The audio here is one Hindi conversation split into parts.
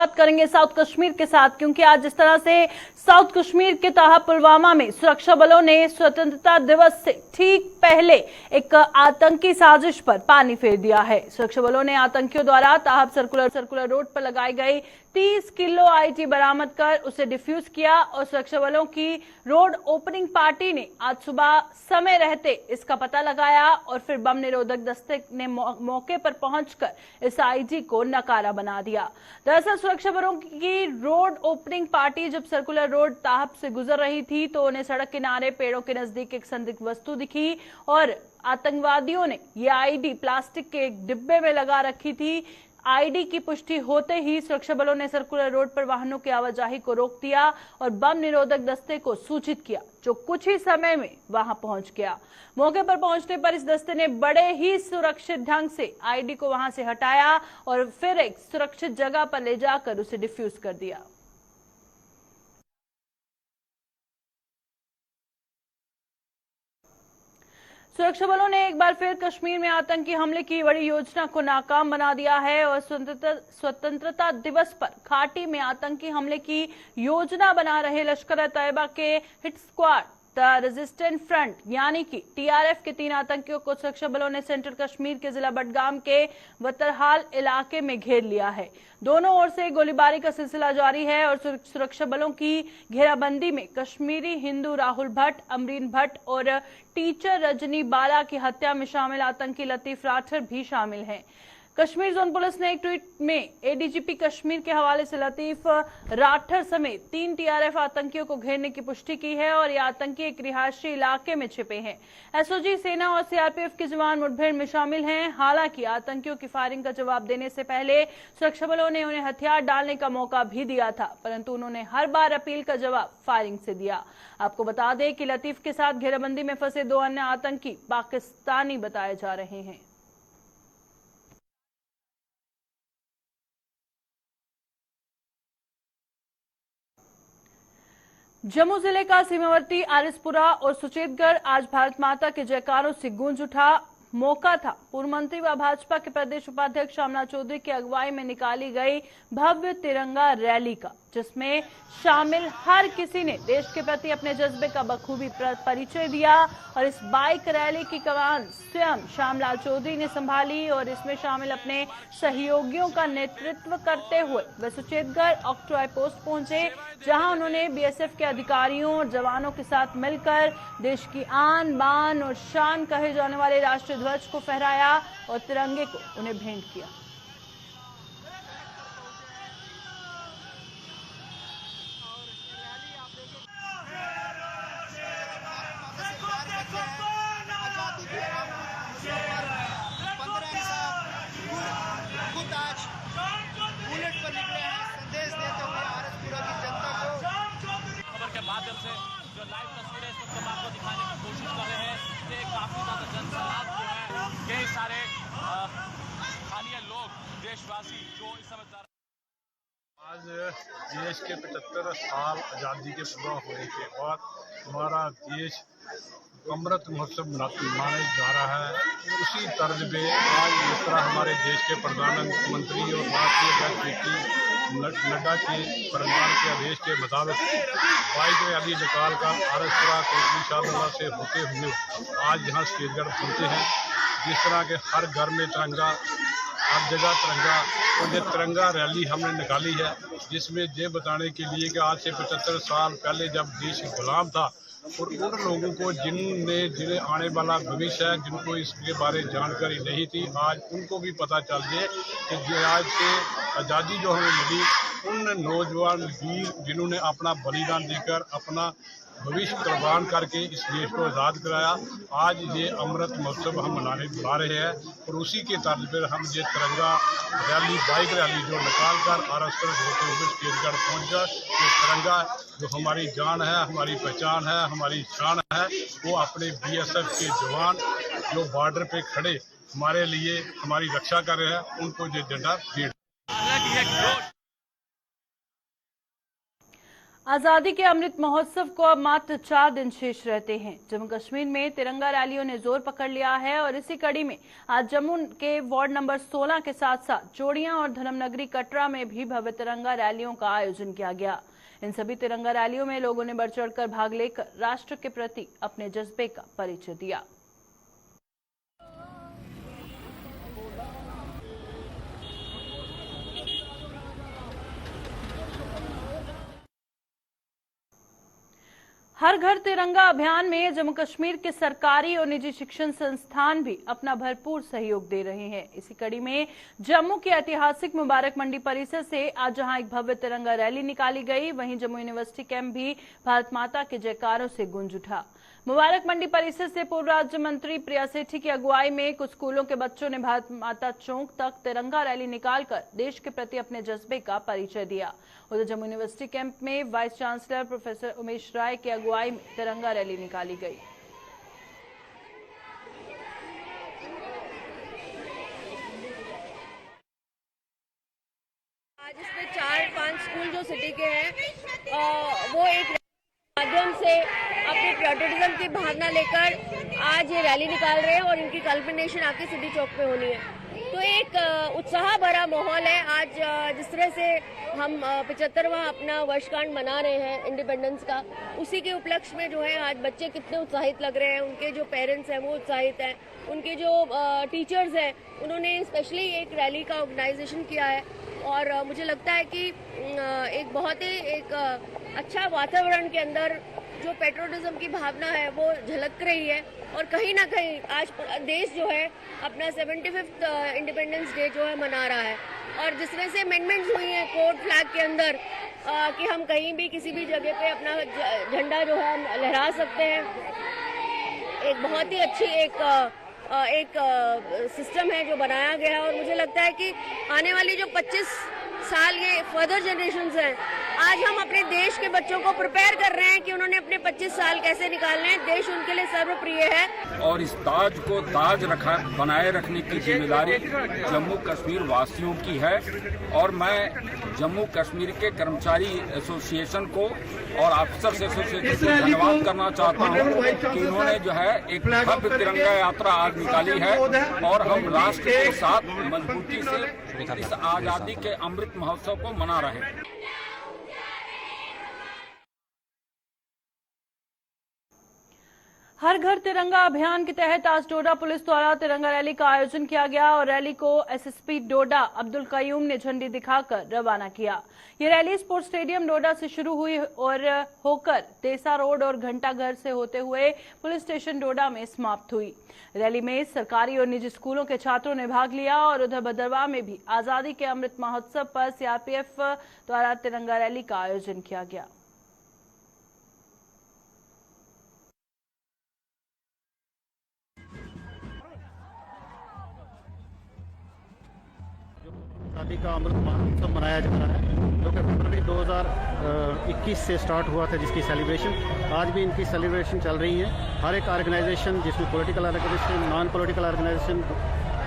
बात करेंगे साउथ कश्मीर के साथ, क्योंकि आज जिस तरह से साउथ कश्मीर के तहत पुलवामा में सुरक्षा बलों ने स्वतंत्रता दिवस से ठीक पहले एक आतंकी साजिश पर पानी फेर दिया है। सुरक्षा बलों ने आतंकियों द्वारा ताहब सर्कुलर रोड पर लगाई गई 30 किलो आईईडी बरामद कर उसे डिफ्यूज किया और सुरक्षा बलों की रोड ओपनिंग पार्टी ने आज सुबह समय रहते इसका पता लगाया और फिर बम निरोधक दस्ते ने मौके पर पहुंचकर इस आईईडी को नकारा बना दिया। दरअसल सुरक्षा बलों की रोड ओपनिंग पार्टी जब सर्कुलर रोड ताहब से गुजर रही थी तो उन्हें सड़क किनारे पेड़ों के नजदीक एक संदिग्ध वस्तु दिखी और आतंकवादियों ने ये आईईडी प्लास्टिक के एक डिब्बे में लगा रखी थी। आईडी की पुष्टि होते ही सुरक्षा बलों ने सर्कुलर रोड पर वाहनों की आवाजाही को रोक दिया और बम निरोधक दस्ते को सूचित किया, जो कुछ ही समय में वहां पहुंच गया। मौके पर पहुंचने पर इस दस्ते ने बड़े ही सुरक्षित ढंग से आईडी को वहां से हटाया और फिर एक सुरक्षित जगह पर ले जाकर उसे डिफ्यूज कर दिया। सुरक्षा बलों ने एक बार फिर कश्मीर में आतंकी हमले की बड़ी योजना को नाकाम बना दिया है और स्वतंत्रता दिवस पर घाटी में आतंकी हमले की योजना बना रहे लश्कर-ए-तैयबा के hit squad the resistant front यानी कि टीआरएफ के 3 आतंकियों को सुरक्षा बलों ने सेंट्रल कश्मीर के जिला बडगाम के वतरहाल इलाके में घेर लिया है। दोनों ओर से गोलीबारी का सिलसिला जारी है और सुरक्षा बलों की घेराबंदी में कश्मीरी हिंदू राहुल भट्ट, अमरीन भट्ट और टीचर रजनी बाला की हत्या में शामिल आतंकी लतीफ राठर भी शामिल हैं। कश्मीर जोन पुलिस ने एक ट्वीट में एडीजीपी कश्मीर के हवाले से लतीफ राठर समेत 3 टीआरएफ आतंकियों को घेरने की पुष्टि की है और ये आतंकी एक रिहायशी इलाके में छिपे हैं। एसओजी, सेना और सीआरपीएफ के जवान मुठभेड़ में शामिल हैं। हालांकि आतंकियों की फायरिंग का जवाब देने से पहले सुरक्षा बलों ने उन्हें हथियार डालने का मौका भी दिया था, परंतु उन्होंने हर बार अपील का जवाब फायरिंग से दिया। आपको बता दें कि लतीफ के साथ घेराबंदी में फंसे 2 अन्य आतंकी पाकिस्तानी बताए जा रहे हैं। जम्मू जिले का सीमावर्ती आरिसपुरा और सुचेतगढ़ आज भारत माता के जयकारों से गूंज उठा। मौका था पूर्व मंत्री व भाजपा के प्रदेश उपाध्यक्ष श्यामलाल चौधरी की अगुवाई में निकाली गई भव्य तिरंगा रैली का, जिसमें शामिल हर किसी ने देश के प्रति अपने जज्बे का बखूबी परिचय दिया और इस बाइक रैली की कमान स्वयं श्यामलाल चौधरी ने संभाली और इसमें शामिल अपने सहयोगियों का नेतृत्व करते हुए वे सुचेतगढ़ ऑक्ट्रॉय पोस्ट पहुंचे, जहां उन्होंने बीएसएफ के अधिकारियों और जवानों के साथ मिलकर देश की आन बान और शान कहे जाने वाले राष्ट्रीय ध्वज को फहराया और तिरंगे को उन्हें भेंट किया। माध्यम से जो लाइव तस्वीरें इस वक्त हम आपको दिखाने की कोशिश कर रहे हैं कि काफी ज्यादा जनसैलाब जो है, कई सारे स्थानीय लोग, देशवासी जो इस समय आज देश के 75 साल आज़ादी के पूरा होने के बाद हमारा देश अमृत महोत्सव मनाने जा रहा है। उसी तर्ज पे आज जिस तरह हमारे देश के प्रधानमंत्री और राष्ट्रीय अध्यक्ष नड्डा के फरमान के आदेश के मुताबिक बाइक रैली निकाल कर आरिसपुरा कोटली से होते हुए आज यहाँ सुचेतगढ़ पहुँचे हैं। जिस तरह के हर घर में तिरंगा, हर जगह तिरंगा, और ये तिरंगा रैली हमने निकाली है, जिसमें ये बताने के लिए कि आज से 75 साल पहले जब देश गुलाम था और उन लोगों को जिन्हें आने वाला भविष्य है, जिनको इसके बारे में जानकारी नहीं थी, आज उनको भी पता चल जाए कि आज से आज़ादी जो हमें मिली, उन नौजवान वीर जिन्होंने अपना बलिदान देकर अपना भविष्य कुर्बान करके इस देश को आज़ाद कराया, आज ये अमृत महोत्सव हम मनाने बुला रहे हैं। और उसी के तर्ज पर हम ये तिरंगा रैली, बाइक रैली जो निकाल कर आरिसपुर होते हुए सुचेतगढ़ पहुँच कर, ये तिरंगा जो हमारी जान है, हमारी पहचान है, हमारी शान है, वो अपने बीएसएफ के जवान जो बॉर्डर पे खड़े हमारे लिए हमारी रक्षा कर रहे हैं, उनको ये झंडा भेंट। आजादी के अमृत महोत्सव को अब मात्र 4 दिन शेष रहते हैं। जम्मू कश्मीर में तिरंगा रैलियों ने जोर पकड़ लिया है और इसी कड़ी में आज जम्मू के वार्ड नंबर 16 के साथ साथ जोड़ियां और धर्मनगरी कटरा में भी भव्य तिरंगा रैलियों का आयोजन किया गया। इन सभी तिरंगा रैलियों में लोगों ने बढ़ चढ़कर भाग लेकर राष्ट्र के प्रति अपने जज्बे का परिचय दिया। हर घर तिरंगा अभियान में जम्मू कश्मीर के सरकारी और निजी शिक्षण संस्थान भी अपना भरपूर सहयोग दे रहे हैं। इसी कड़ी में जम्मू के ऐतिहासिक मुबारक मंडी परिसर से आज जहां एक भव्य तिरंगा रैली निकाली गई, वहीं जम्मू यूनिवर्सिटी कैंप भी भारत माता के जयकारों से गूंज उठा। मुबारक मंडी परिसर से पूर्व राज्य मंत्री प्रिया सेठी की अगुवाई में कुछ स्कूलों के बच्चों ने भारत माता चौक तक तिरंगा रैली निकालकर देश के प्रति अपने जज्बे का परिचय दिया। उधर जम्मू यूनिवर्सिटी कैंप में वाइस चांसलर प्रोफेसर उमेश राय की अगुवाई में तिरंगा रैली निकाली गई। आज इसमें 4-5 स्कूल जो सिटी के हैं वो एक माध्यम से अपने पैट्रियटिज्म की भावना लेकर आज ये रैली निकाल रहे हैं और इनकी कल्मिनेशन आके सिटी चौक पे होनी है। तो एक उत्साह भरा माहौल है। आज जिस तरह से हम 75वां अपना वर्षगांठ मना रहे हैं इंडिपेंडेंस का, उसी के उपलक्ष्य में जो है आज बच्चे कितने उत्साहित लग रहे हैं, उनके जो पेरेंट्स हैं वो उत्साहित हैं, उनके जो टीचर्स हैं उन्होंने स्पेशली एक रैली का ऑर्गेनाइजेशन किया है और मुझे लगता है कि एक बहुत ही एक अच्छा वातावरण के अंदर जो पैट्रियटिज्म की भावना है वो झलक रही है और कहीं ना कहीं आज देश जो है अपना 75th इंडिपेंडेंस डे जो है मना रहा है। और जिस तरह से अमेंडमेंट्स हुई हैं कोड फ्लैग के अंदर कि हम कहीं भी किसी भी जगह पे अपना झंडा जो है हम लहरा सकते हैं, एक बहुत ही अच्छी एक सिस्टम है जो बनाया गया है। और मुझे लगता है कि आने वाली जो 25 साल ये फर्दर जनरेशंस हैं, आज हम अपने देश के बच्चों को प्रिपेयर कर रहे हैं कि उन्होंने अपने 25 साल कैसे निकालने हैं। देश उनके लिए सर्वप्रिय है और इस ताज को ताज बनाए रखने की जिम्मेदारी जम्मू कश्मीर वासियों की है। और मैं जम्मू कश्मीर के कर्मचारी एसोसिएशन को और अफसर्स एसोसिएशन को धन्यवाद करना चाहता हूं कि उन्होंने जो है एक भव्य तिरंगा यात्रा आज निकाली है और हम राष्ट्र के साथ मजबूती से इस आजादी के अमृत महोत्सव को मना रहे हैं। हर घर तिरंगा अभियान के तहत आज डोडा पुलिस द्वारा तिरंगा रैली का आयोजन किया गया और रैली को एसएसपी डोडा अब्दुल कयूम ने झंडी दिखाकर रवाना किया। ये रैली स्पोर्ट्स स्टेडियम डोडा से शुरू हुई और होकर तेसा रोड और घंटा घर से होते हुए पुलिस स्टेशन डोडा में समाप्त हुई। रैली में सरकारी और निजी स्कूलों के छात्रों ने भाग लिया और उधर भदरवाह में भी आजादी के अमृत महोत्सव पर सीआरपीएफ द्वारा तिरंगा रैली का आयोजन किया गया। आजादी का अमृत महोत्सव मनाया जा रहा है जो कि फरवरी 2021 से स्टार्ट हुआ था, जिसकी सेलिब्रेशन आज भी इनकी सेलिब्रेशन चल रही है। हर एक ऑर्गेनाइजेशन जिसमें political organization, non political organization,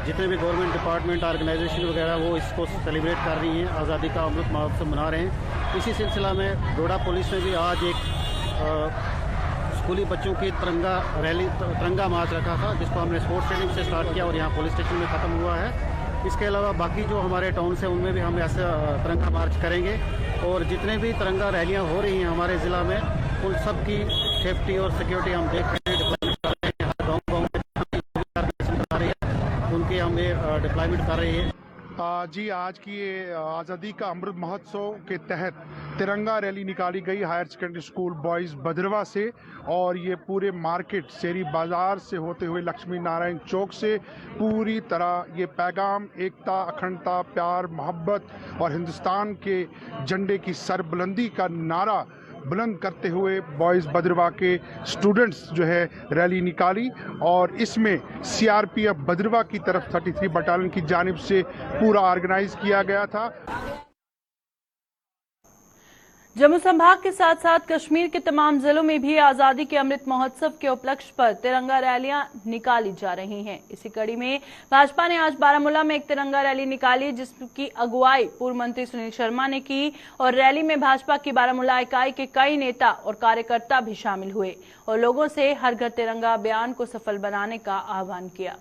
जितने भी गवर्नमेंट डिपार्टमेंट ऑर्गेनाइजेशन वगैरह वो इसको सेलिब्रेट कर रही हैं, आज़ादी का अमृत महोत्सव मना रहे हैं। इसी सिलसिला में डोडा पुलिस ने भी आज एक स्कूली बच्चों की तिरंगा मार्च रखा था, जिसको हमने स्पोर्ट्स स्टेडियम से स्टार्ट किया और यहाँ पुलिस स्टेशन में ख़त्म हुआ है। इसके अलावा बाकी जो हमारे टाउन से उनमें भी हम ऐसा तिरंगा मार्च करेंगे और जितने भी तिरंगा रैलियां हो रही हैं हमारे ज़िला में उन सब की सेफ्टी और सिक्योरिटी हम देख रहे हैं। हर गाँव में उनके हम डिप्लॉयमेंट कर रहे हैं। जी आज की ये आज़ादी का अमृत महोत्सव के तहत तिरंगा रैली निकाली गई higher secondary school boys Bhaderwah से और ये पूरे मार्केट शेरी बाज़ार से होते हुए लक्ष्मी नारायण चौक से पूरी तरह ये पैगाम एकता, अखंडता, प्यार, मोहब्बत और हिंदुस्तान के झंडे की सरबुलंदी का नारा बुलंद करते हुए बॉयज़ भदरवा के स्टूडेंट्स जो है रैली निकाली और इसमें सीआरपीएफ भदरवा की तरफ 33 बटालियन की जानिब से पूरा ऑर्गेनाइज किया गया था। जम्मू संभाग के साथ साथ कश्मीर के तमाम जिलों में भी आजादी के अमृत महोत्सव के उपलक्ष्य पर तिरंगा रैलियां निकाली जा रही हैं। इसी कड़ी में भाजपा ने आज बारामूला में एक तिरंगा रैली निकाली, जिसकी अगुवाई पूर्व मंत्री सुनील शर्मा ने की और रैली में भाजपा की बारामूला इकाई के कई नेता और कार्यकर्ता भी शामिल हुए और लोगों से हर घर तिरंगा अभियान को सफल बनाने का आह्वान किया।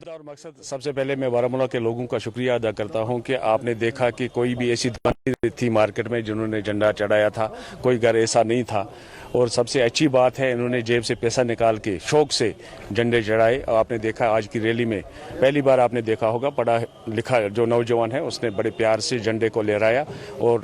और मकसद, सबसे पहले मैं बारामूला के लोगों का शुक्रिया अदा करता हूं कि आपने देखा कि कोई भी ऐसी दुकान नहीं थी मार्केट में जिन्होंने झंडा चढ़ाया था, कोई घर ऐसा नहीं था। और सबसे अच्छी बात है, इन्होंने जेब से पैसा निकाल के शौक से झंडे चढ़ाए। और आपने देखा आज की रैली में पहली बार आपने देखा होगा, पढ़ा लिखा जो नौजवान है उसने बड़े प्यार से झंडे को लहराया। और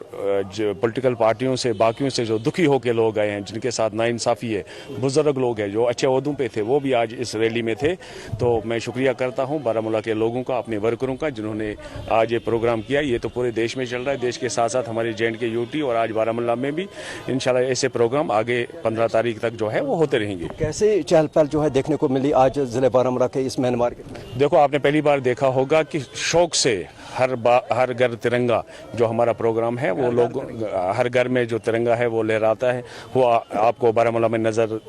जो पॉलिटिकल पार्टियों से, बाकियों से जो दुखी होकर लोग आए हैं, जिनके साथ नाइंसाफी है, बुजुर्ग लोग हैं जो अच्छे ओहदों पे थे, वो भी आज इस रैली में थे। तो मैं शुक्रिया करता हूं बारामूला के लोगों का, अपने वर्करों का, जिन्होंने आज ये प्रोग्राम किया। ये तो पूरे देश में चल रहा है, देश के साथ साथ हमारे JNK यूटी और आज बारामूला में भी इंशाल्लाह ऐसे प्रोग्राम आगे 15 तारीख तक जो है वो होते रहेंगे। कैसे चहल पहल जो है देखने को मिली आज जिले बारामूला के इस मेन मार्केट में? देखो, आपने पहली बार देखा होगा कि शौक से हर घर तिरंगा जो हमारा प्रोग्राम है, वो लोग हर घर में जो तिरंगा है वो लहराता है। वो आपको बारामूला में नज़र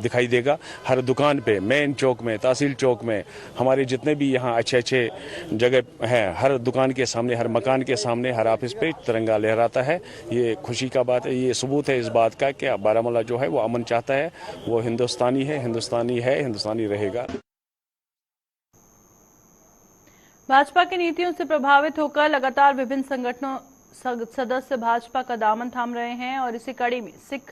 दिखाई देगा। हर दुकान पे, मेन चौक में, तहसील चौक में, हमारे जितने भी यहाँ अच्छे जगह हैं, हर दुकान के सामने, हर मकान के सामने, हर ऑफिस पे तिरंगा लहराता है। ये खुशी का बात है, ये सबूत है इस बात का कि बारामूला जो है वो अमन चाहता है। वो हिंदुस्तानी है, हिंदुस्तानी रहेगा। भाजपा की नीतियों से प्रभावित होकर लगातार विभिन्न संगठनों सदस्य भाजपा का दामन थाम रहे हैं और इसी कड़ी में सिख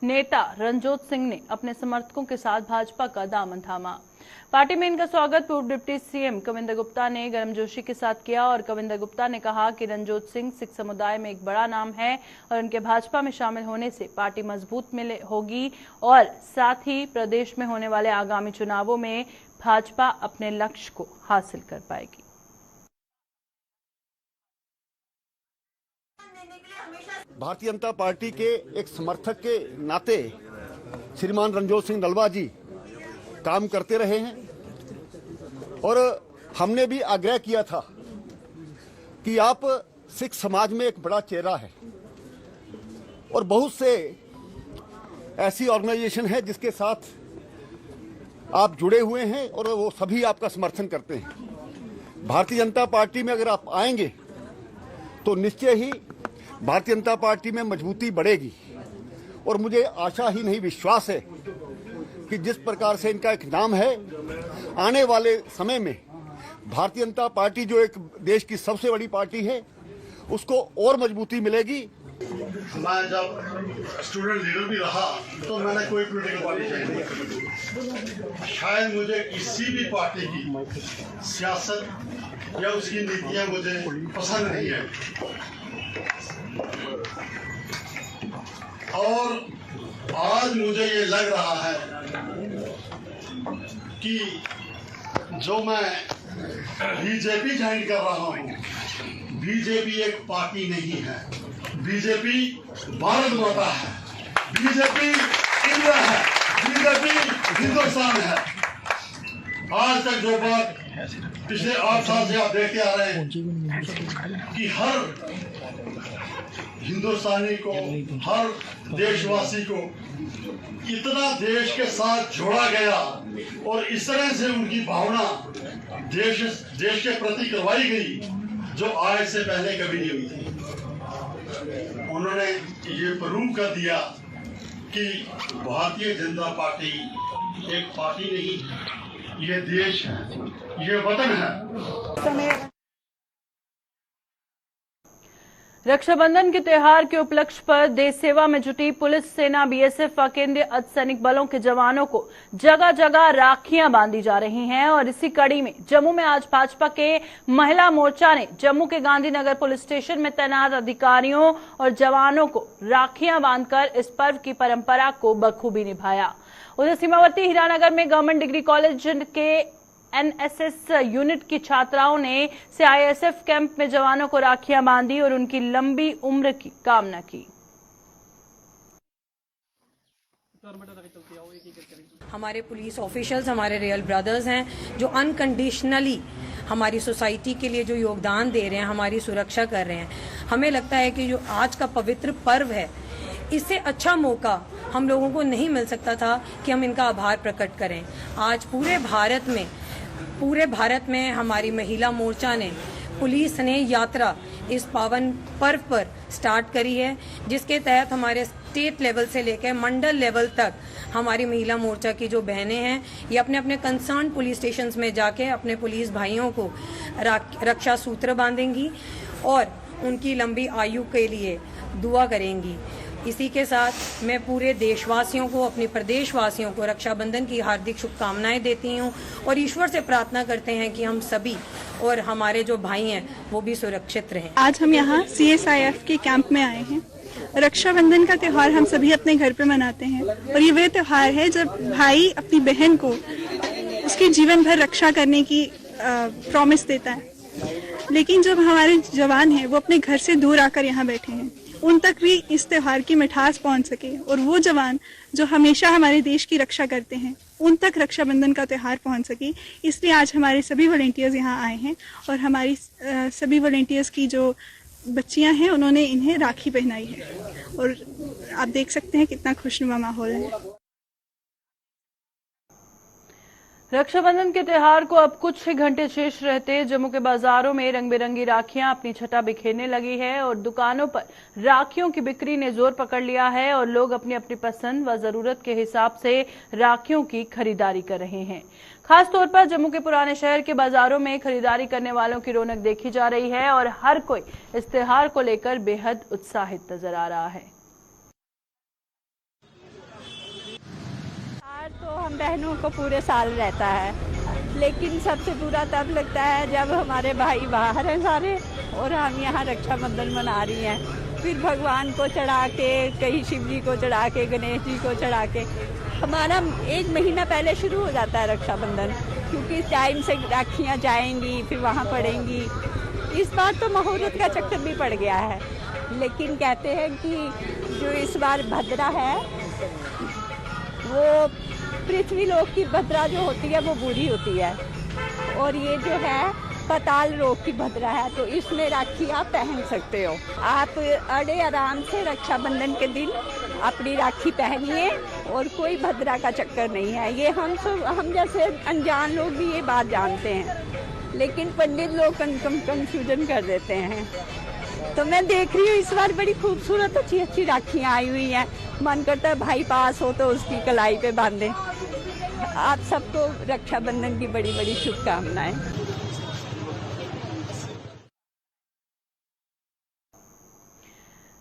नेता रणजोत सिंह ने अपने समर्थकों के साथ भाजपा का दामन थामा। पार्टी में इनका स्वागत पूर्व डिप्टी CM कविंदर गुप्ता ने गर्मजोशी के साथ किया और कविंदर गुप्ता ने कहा कि रणजोत सिंह सिख समुदाय में एक बड़ा नाम है और उनके भाजपा में शामिल होने से पार्टी मजबूत होगी और साथ ही प्रदेश में होने वाले आगामी चुनावों में भाजपा अपने लक्ष्य को हासिल कर पाएगी। भारतीय जनता पार्टी के एक समर्थक के नाते श्रीमान रणजोत सिंह नलवा जी काम करते रहे हैं और हमने भी आग्रह किया था कि आप सिख समाज में एक बड़ा चेहरा है और बहुत से ऐसी ऑर्गेनाइजेशन है जिसके साथ आप जुड़े हुए हैं और वो सभी आपका समर्थन करते हैं। भारतीय जनता पार्टी में अगर आप आएंगे तो निश्चय ही भारतीय जनता पार्टी में मजबूती बढ़ेगी और मुझे आशा ही नहीं विश्वास है कि जिस प्रकार से इनका एक नाम है, आने वाले समय में भारतीय जनता पार्टी जो एक देश की सबसे बड़ी पार्टी है उसको और मजबूती मिलेगी। मैं जब स्टूडेंट लीडर भी रहा तो मैंने कोई पॉलिटिकल पार्टी ज्वाइन नहीं की। शायद मुझे किसी भी पार्टी की सियासत या उसकी नीतियां मुझे पसंद नहीं है और आज मुझे ये लग रहा है कि जो मैं बीजेपी ज्वाइन कर रहा हूँ, बीजेपी एक पार्टी नहीं है, बीजेपी भारत माता है, बीजेपी इंडिया है, बीजेपी हिंदुस्तान है। आज तक जो बात पिछले 8 साल से आप देखते आ रहे हैं कि हर हिंदुस्तानी को, हर देशवासी को इतना देश के साथ जोड़ा गया और इस तरह से उनकी भावना देश के प्रति करवाई गई जो आज से पहले कभी नहीं हुई थी। उन्होंने ये प्रूव कर दिया कि भारतीय जनता पार्टी एक पार्टी नहीं, ये देश है, ये वतन है। रक्षाबंधन के त्योहार के उपलक्ष्य पर देश सेवा में जुटी पुलिस, सेना, BSF व केंद्रीय अर्धसैनिक बलों के जवानों को जगह जगह राखियां बांधी जा रही हैं और इसी कड़ी में जम्मू में आज भाजपा के महिला मोर्चा ने जम्मू के गांधीनगर पुलिस स्टेशन में तैनात अधिकारियों और जवानों को राखियां बांधकर इस पर्व की परंपरा को बखूबी निभाया। उधर सीमावर्ती हीरानगर में गवर्नमेंट डिग्री कॉलेज के NSS यूनिट की छात्राओं ने CISF कैंप में जवानों को राखियां बांधी और उनकी लंबी उम्र की कामना की। हमारे पुलिस ऑफिशियल्स हमारे रियल ब्रदर्स हैं जो अनकंडीशनली हमारी सोसाइटी के लिए जो योगदान दे रहे हैं, हमारी सुरक्षा कर रहे हैं। हमें लगता है कि जो आज का पवित्र पर्व है, इससे अच्छा मौका हम लोगों को नहीं मिल सकता था कि हम इनका आभार प्रकट करें। आज पूरे भारत में हमारी महिला मोर्चा ने, पुलिस ने यात्रा इस पावन पर्व पर स्टार्ट करी है, जिसके तहत हमारे स्टेट लेवल से लेकर मंडल लेवल तक हमारी महिला मोर्चा की जो बहनें हैं, ये अपने अपने कंसर्न पुलिस स्टेशंस में जाके अपने पुलिस भाइयों को रक्षा सूत्र बांधेंगी और उनकी लंबी आयु के लिए दुआ करेंगी। इसी के साथ मैं पूरे देशवासियों को, अपने प्रदेशवासियों को रक्षाबंधन की हार्दिक शुभकामनाएं देती हूं और ईश्वर से प्रार्थना करते हैं कि हम सभी और हमारे जो भाई हैं वो भी सुरक्षित रहें। आज हम यहाँ CSIF के कैंप में आए हैं। रक्षाबंधन का त्यौहार हम सभी अपने घर पे मनाते हैं और ये वह त्यौहार है जब भाई अपनी बहन को उसके जीवन भर रक्षा करने की प्रॉमिस देता है। लेकिन जब हमारे जवान हैं वो अपने घर से दूर आकर यहाँ बैठे हैं, उन तक भी इस त्योहार की मिठास पहुंच सके और वो जवान जो हमेशा हमारे देश की रक्षा करते हैं, उन तक रक्षाबंधन का त्यौहार पहुंच सके, इसलिए आज हमारे सभी वॉलंटियर्स यहाँ आए हैं और हमारी सभी वॉलंटियर्स की जो बच्चियां हैं उन्होंने इन्हें राखी पहनाई है और आप देख सकते हैं कितना खुशनुमा माहौल है। रक्षाबंधन के त्योहार को अब कुछ ही घंटे शेष रहते जम्मू के बाजारों में रंग बिरंगी राखियां अपनी छटा बिखेरने लगी है और दुकानों पर राखियों की बिक्री ने जोर पकड़ लिया है और लोग अपनी अपनी पसंद व जरूरत के हिसाब से राखियों की खरीदारी कर रहे हैं। खास तौर पर जम्मू के पुराने शहर के बाजारों में खरीदारी करने वालों की रौनक देखी जा रही है और हर कोई इस त्योहार को लेकर बेहद उत्साहित नजर आ रहा है। तो हम बहनों को पूरे साल रहता है, लेकिन सबसे बुरा तब लगता है जब हमारे भाई बाहर हैं सारे और हम यहाँ रक्षाबंधन मना रही हैं। फिर भगवान को चढ़ा के, कहीं शिव जी को चढ़ा के, गणेश जी को चढ़ा के, हमारा 1 महीना पहले शुरू हो जाता है रक्षाबंधन, क्योंकि टाइम से राखियाँ जाएंगी फिर वहाँ पड़ेंगी। इस बार तो मुहूर्त का चक्कर भी पड़ गया है, लेकिन कहते हैं कि जो इस बार भद्रा है वो पृथ्वी लोक की भद्रा जो होती है वो बुरी होती है और ये जो है पाताल लोक की भद्रा है, तो इसमें राखी आप पहन सकते हो। आप अड़े आराम से रक्षाबंधन के दिन अपनी राखी पहनिए और कोई भद्रा का चक्कर नहीं है। ये हम जैसे अनजान लोग भी ये बात जानते हैं, लेकिन पंडित लोग कंफ्यूजन कर देते हैं। तो मैं देख रही हूँ इस बार बड़ी खूबसूरत अच्छी अच्छी राखियाँ आई हुई हैं। मन करता है भाई पास हो तो उसकी कलाई पे बांधे। आप सबको रक्षाबंधन की बड़ी बड़ी शुभकामनाएं।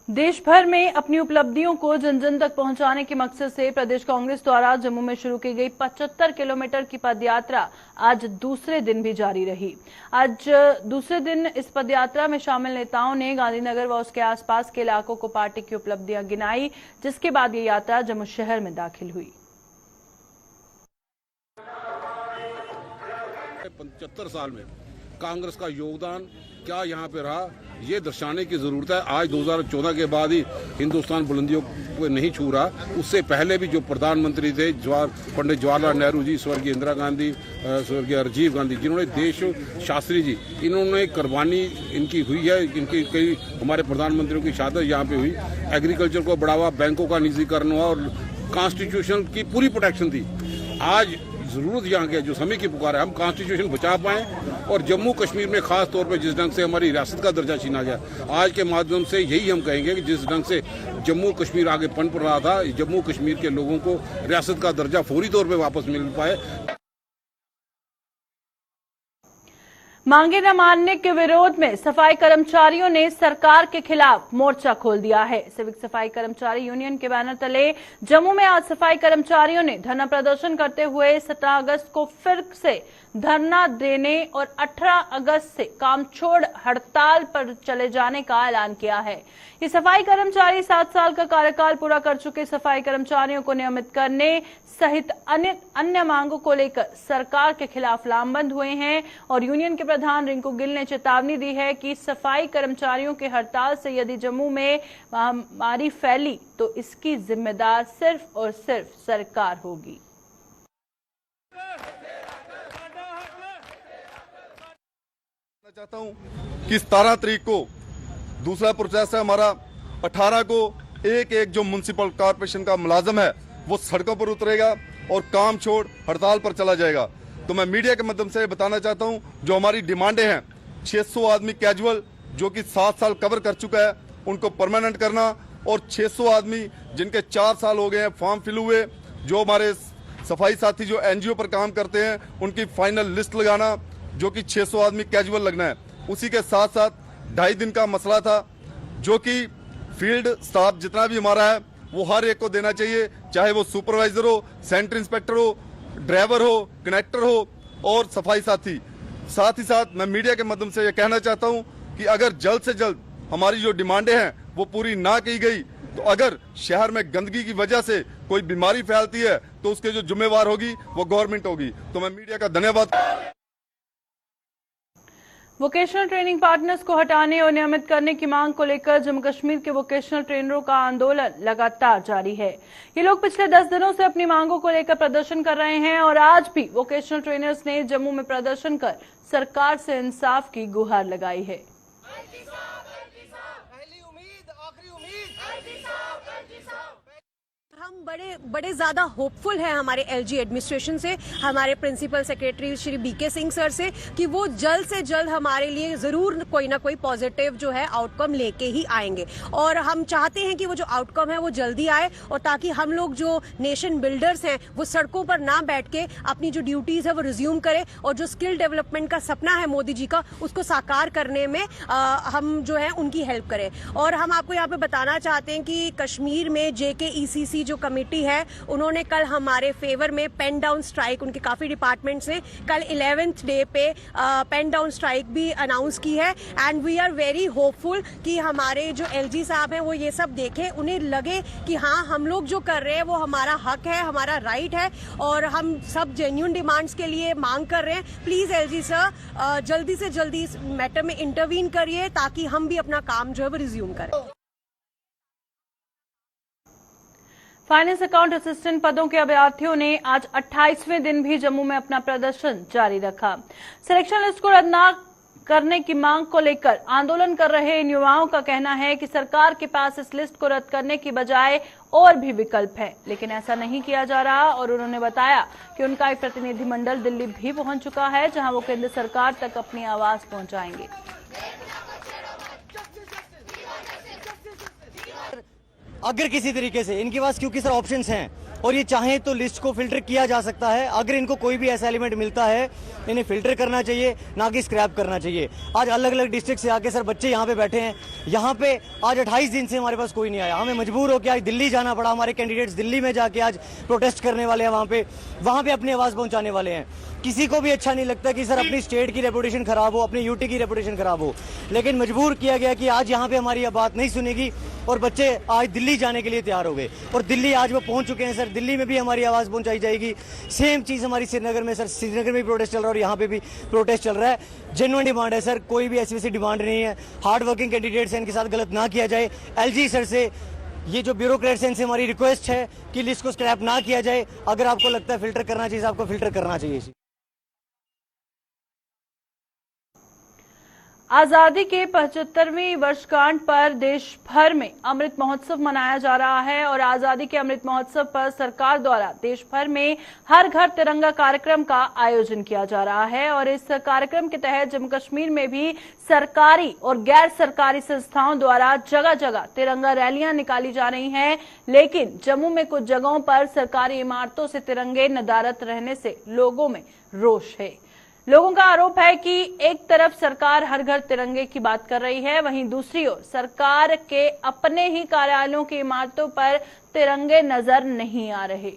देश भर में अपनी उपलब्धियों को जन जन तक पहुंचाने के मकसद से प्रदेश कांग्रेस द्वारा जम्मू में शुरू की गई 75 किलोमीटर की पदयात्रा आज दूसरे दिन भी जारी रही। आज दूसरे दिन इस पदयात्रा में शामिल नेताओं ने गांधीनगर व उसके आसपास के इलाकों को पार्टी की उपलब्धियां गिनाई, जिसके बाद ये यात्रा जम्मू शहर में दाखिल हुई। 75 साल में कांग्रेस का योगदान क्या यहाँ पे रहा, ये दर्शाने की जरूरत है। आज 2014 के बाद ही हिंदुस्तान बुलंदियों को नहीं छू रहा, उससे पहले भी जो प्रधानमंत्री थे पंडित जवाहरलाल नेहरू जी, स्वर्गीय इंदिरा गांधी, स्वर्गीय राजीव गांधी, जिन्होंने देश शास्त्री जी, इन्होंने कुर्बानी इनकी हुई है। इनकी कई हमारे प्रधानमंत्रियों की शहादत यहाँ पे हुई। एग्रीकल्चर को बढ़ावा, बैंकों का निजीकरण हुआ और कॉन्स्टिट्यूशन की पूरी प्रोटेक्शन थी। आज जरूरत यहाँ के जो समय की पुकार है, हम कॉन्स्टिट्यूशन बचा पाएं और जम्मू कश्मीर में खास तौर पे जिस ढंग से हमारी रियासत का दर्जा छीना गया, आज के माध्यम से यही हम कहेंगे कि जिस ढंग से जम्मू कश्मीर आगे पनप रहा था, जम्मू कश्मीर के लोगों को रियासत का दर्जा फौरी तौर पे वापस मिल पाए। मांगे न मानने के विरोध में सफाई कर्मचारियों ने सरकार के खिलाफ मोर्चा खोल दिया है। सिविक सफाई कर्मचारी यूनियन के बैनर तले जम्मू में आज सफाई कर्मचारियों ने धरना प्रदर्शन करते हुए 17 अगस्त को फिर से धरना देने और 18 अगस्त से काम छोड़ हड़ताल पर चले जाने का ऐलान किया है। ये सफाई कर्मचारी 7 साल का कार्यकाल पूरा कर चुके सफाई कर्मचारियों को नियमित करने सहित अन्य मांगों को लेकर सरकार के खिलाफ लामबंद हुए हैं और यूनियन के प्रधान रिंकू गिल ने चेतावनी दी है कि सफाई कर्मचारियों के हड़ताल से यदि जम्मू में महामारी फैली तो इसकी जिम्मेदार सिर्फ और सिर्फ सरकार होगी। चाहता हूं कि 17 तारीख को दूसरा प्रोसेस है हमारा, 18 को एक जो म्युनिसिपल कॉर्पोरेशन का मुलाजम है वो सड़कों पर उतरेगा और काम छोड़ हड़ताल पर चला जाएगा। तो मैं मीडिया के माध्यम से बताना चाहता हूं, जो हमारी डिमांडें हैं, 600 आदमी कैजुअल जो कि 7 साल कवर कर चुका है उनको परमानेंट करना, और 600 आदमी जिनके 4 साल हो गए हैं फॉर्म फिल हुए, जो हमारे सफाई साथी जो एनजीओ पर काम करते हैं उनकी फाइनल लिस्ट लगाना, जो कि 600 आदमी कैजुअल लगना है। उसी के साथ साथ 2.5 दिन का मसला था जो कि फील्ड स्टाफ जितना भी हमारा है वो हर एक को देना चाहिए, चाहे वो सुपरवाइजर हो, सेंटर इंस्पेक्टर हो, ड्राइवर हो, कनेक्टर हो और सफाई साथी। साथ ही साथ मैं मीडिया के माध्यम से ये कहना चाहता हूं कि अगर जल्द से जल्द हमारी जो डिमांडें हैं वो पूरी ना की गई तो अगर शहर में गंदगी की वजह से कोई बीमारी फैलती है तो उसके जो जिम्मेवार होगी वो गवर्नमेंट होगी। तो मैं मीडिया का धन्यवाद। वोकेशनल ट्रेनिंग पार्टनर्स को हटाने और नियमित करने की मांग को लेकर जम्मू कश्मीर के वोकेशनल ट्रेनरों का आंदोलन लगातार जारी है। ये लोग पिछले 10 दिनों से अपनी मांगों को लेकर प्रदर्शन कर रहे हैं और आज भी वोकेशनल ट्रेनर्स ने जम्मू में प्रदर्शन कर सरकार से इंसाफ की गुहार लगाई है। हम बड़े ज्यादा होपफुल हैं हमारे एलजी एडमिनिस्ट्रेशन से, हमारे principal secretary Shri BK Singh sir से, कि वो जल्द से जल्द हमारे लिए जरूर कोई ना कोई पॉजिटिव जो है आउटकम लेके ही आएंगे। और हम चाहते हैं कि वो जो आउटकम है वो जल्दी आए और ताकि हम लोग जो नेशन बिल्डर्स हैं वो सड़कों पर ना बैठ के अपनी जो ड्यूटीज है वो रिज्यूम करें और जो स्किल डेवलपमेंट का सपना है मोदी जी का उसको साकार करने में हम जो है उनकी हेल्प करें। और हम आपको यहाँ पे बताना चाहते हैं कि कश्मीर में JKECC जो कमेटी है उन्होंने कल हमारे फेवर में पेन डाउन स्ट्राइक, उनके काफी डिपार्टमेंट्स ने कल 11th डे पे पेन डाउन स्ट्राइक भी अनाउंस की है। And we are very hopeful कि हमारे जो LG साहब हैं वो ये सब देखें, उन्हें लगे कि हाँ हम लोग जो कर रहे हैं वो हमारा हक है, हमारा राइट है और हम सब जेन्युइन डिमांड्स के लिए मांग कर रहे हैं। प्लीज LG सर जल्दी से जल्दी इस मैटर में इंटरवीन करिए ताकि हम भी अपना काम जो है वो रिज्यूम करें। फाइनेंस अकाउंट असिस्टेंट पदों के अभ्यर्थियों ने आज 28वें दिन भी जम्मू में अपना प्रदर्शन जारी रखा। सिलेक्शन लिस्ट को रद्द न करने की मांग को लेकर आंदोलन कर रहे इन युवाओं का कहना है कि सरकार के पास इस लिस्ट को रद्द करने की बजाय और भी विकल्प है, लेकिन ऐसा नहीं किया जा रहा। और उन्होंने बताया कि उनका एक प्रतिनिधिमंडल दिल्ली भी पहुंच चुका है, जहां वो केंद्र सरकार तक अपनी आवाज पहुंचाएंगे। अगर किसी तरीके से इनके पास, क्योंकि सर ऑप्शंस हैं और ये चाहें तो लिस्ट को फिल्टर किया जा सकता है। अगर इनको कोई भी ऐसा एलिमेंट मिलता है इन्हें फिल्टर करना चाहिए, ना कि स्क्रैप करना चाहिए। आज अलग अलग डिस्ट्रिक्ट से आके सर बच्चे यहाँ पे बैठे हैं, यहाँ पे आज 28 दिन से हमारे पास कोई नहीं आया। हमें मजबूर होकर आज दिल्ली जाना पड़ा। हमारे कैंडिडेट्स दिल्ली में जाके आज प्रोटेस्ट करने वाले हैं, वहाँ पे अपनी आवाज पहुंचाने वाले हैं। किसी को भी अच्छा नहीं लगता कि सर अपनी स्टेट की रेपुटेशन खराब हो, अपनी यूटी की रेपुटेशन खराब हो, लेकिन मजबूर किया गया कि आज यहाँ पे हमारी बात नहीं सुनेगी और बच्चे आज दिल्ली जाने के लिए तैयार हो गए और दिल्ली आज वो पहुंच चुके हैं। सर दिल्ली में भी हमारी आवाज पहुंचाई जाएगी। सेम चीज हमारी श्रीनगर में, सर श्रीनगर में भी प्रोटेस्ट चल रहा है और यहाँ पे भी प्रोटेस्ट चल रहा है। जेन्युइन डिमांड है सर, कोई भी ऐसी वैसी डिमांड नहीं है। हार्ड वर्किंग कैंडिडेट्स हैं, इनके साथ गलत ना किया जाए। LG सर से, ये जो ब्यूरोक्रेट्स हैं, इनसे हमारी रिक्वेस्ट है कि लिस्ट को स्क्रैप ना किया जाए। अगर आपको लगता है फिल्टर करना चाहिए, आपको फिल्टर करना चाहिए। आजादी के 75वीं वर्षगांठ पर देश भर में अमृत महोत्सव मनाया जा रहा है और आजादी के अमृत महोत्सव पर सरकार द्वारा देश भर में हर घर तिरंगा कार्यक्रम का आयोजन किया जा रहा है। और इस कार्यक्रम के तहत जम्मू कश्मीर में भी सरकारी और गैर सरकारी संस्थाओं द्वारा जगह जगह तिरंगा रैलियां निकाली जा रही हैं, लेकिन जम्मू में कुछ जगहों पर सरकारी इमारतों से तिरंगे नदारद रहने से लोगों में रोष है। लोगों का आरोप है कि एक तरफ सरकार हर घर तिरंगे की बात कर रही है, वहीं दूसरी ओर सरकार के अपने ही कार्यालयों की इमारतों पर तिरंगे नजर नहीं आ रहे।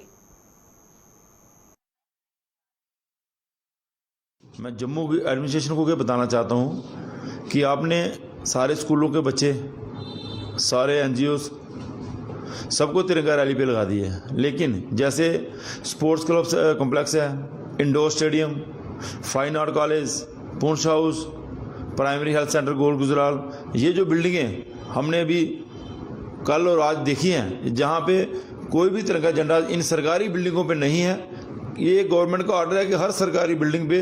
मैं जम्मू की एडमिनिस्ट्रेशन को ये बताना चाहता हूं कि आपने सारे स्कूलों के बच्चे, सारे NGOs सबको तिरंगा रैली पे लगा दी है, लेकिन जैसे स्पोर्ट्स क्लब कॉम्प्लेक्स है, indoor stadium, fine art college, पूंछ हाउस, प्राइमरी हेल्थ सेंटर गोल गुजराल, ये जो बिल्डिंगें हमने अभी कल और आज देखी हैं, जहाँ पे कोई भी तरह का झंडा इन सरकारी बिल्डिंगों पे नहीं है। ये गवर्नमेंट का ऑर्डर है कि हर सरकारी बिल्डिंग पे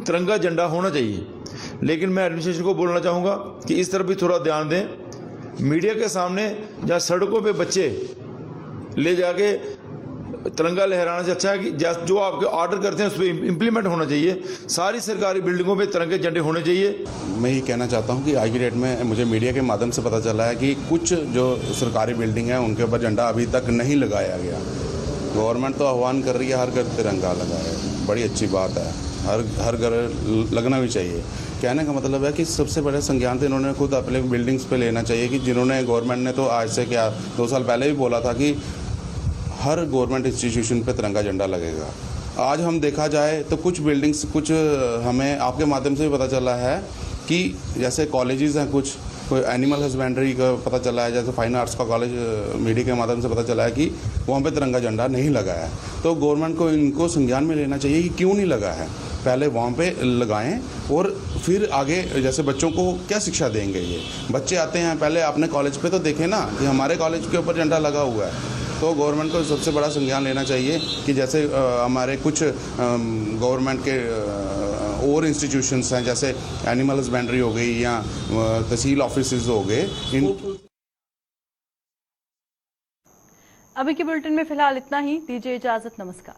तिरंगा झंडा होना चाहिए। लेकिन मैं एडमिनिस्ट्रेशन को बोलना चाहूँगा कि इस तरफ भी थोड़ा ध्यान दें। मीडिया के सामने जहाँ सड़कों पे बच्चे ले जाके तिरंगा लहराना से अच्छा है कि जो आपके ऑर्डर करते हैं उस पर इम्प्लीमेंट होना चाहिए। सारी सरकारी बिल्डिंगों पे तिरंगे झंडे होने चाहिए। मैं ये कहना चाहता हूँ कि आज की डेट में मुझे मीडिया के माध्यम से पता चला है कि कुछ जो सरकारी बिल्डिंग है उनके ऊपर झंडा अभी तक नहीं लगाया गया। गवर्नमेंट तो आह्वान कर रही है हर घर तिरंगा लगाए, बड़ी अच्छी बात है, हर घर लगना भी चाहिए। कहने का मतलब है कि सबसे बड़ा संज्ञान तो इन्होंने खुद अपने बिल्डिंग्स पे लेना चाहिए कि जिन्होंने गवर्नमेंट ने तो आज से क्या 2 साल पहले भी बोला था कि हर गवर्नमेंट इंस्टीट्यूशन पे तिरंगा झंडा लगेगा। आज हम देखा जाए तो कुछ बिल्डिंग्स, कुछ हमें आपके माध्यम से भी पता चला है कि जैसे कॉलेजेस हैं, कुछ कोई एनिमल हस्बेंड्री का पता चला है, जैसे फाइन आर्ट्स का कॉलेज मीडिया के माध्यम से पता चला है कि वहाँ पे तिरंगा झंडा नहीं लगा है। तो गवर्नमेंट को इनको संज्ञान में लेना चाहिए कि क्यों नहीं लगा है, पहले वहाँ पे लगाएं और फिर आगे जैसे बच्चों को क्या शिक्षा देंगे। ये बच्चे आते हैं पहले अपने कॉलेज पे तो देखें ना कि हमारे कॉलेज के ऊपर झंडा लगा हुआ है। तो गवर्नमेंट को सबसे बड़ा संज्ञान लेना चाहिए कि जैसे हमारे कुछ गवर्नमेंट के और इंस्टीट्यूशंस हैं, जैसे एनिमल हस्बेंड्री हो गई या तहसील ऑफिसेज हो गए। अभी के बुलेटिन में फिलहाल इतना ही। दीजिए इजाजत, नमस्कार।